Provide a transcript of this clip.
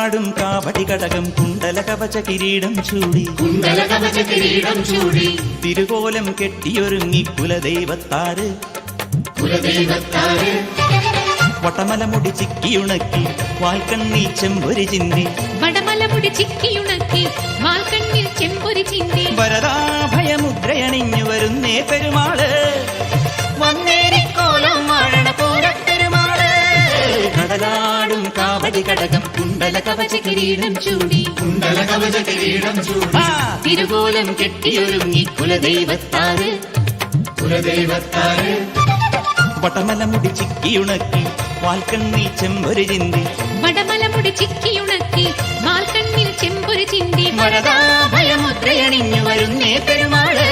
കടലാടും കാവടി കടകം കുണ്ടല കവച കിരീടം ചൂടി തിരുകോലം കെട്ടിയൊരുങ്ങി കുലദൈവത്താര് വടമലമുടി ചിക്കിയുണക്കി വാൽക്കണ്ണിൽ ചെമ്പൊരി ചിന്തി വരദാഭയമുദ്രയണിഞ്ഞു വരുന്നേ പെരുമാള് വന്നേരിക്കോലം വാഴണ പൂരപ്പെരുമാള് കടലാടും കാവടി കടകം കുണ്ടല കവച കിരീടം ചൂടി തിരുകോലം കെട്ടിയൊരുങ്ങി കുലദൈവത്താര് വടമലമുടി ചിക്കിയുണക്കി വാൽക്കണ്ണിൽ ചെമ്പൊരി ചിന്തി വരദാഭയമുദ്രയണിഞ്ഞു വരുന്നേ പെരുമാള്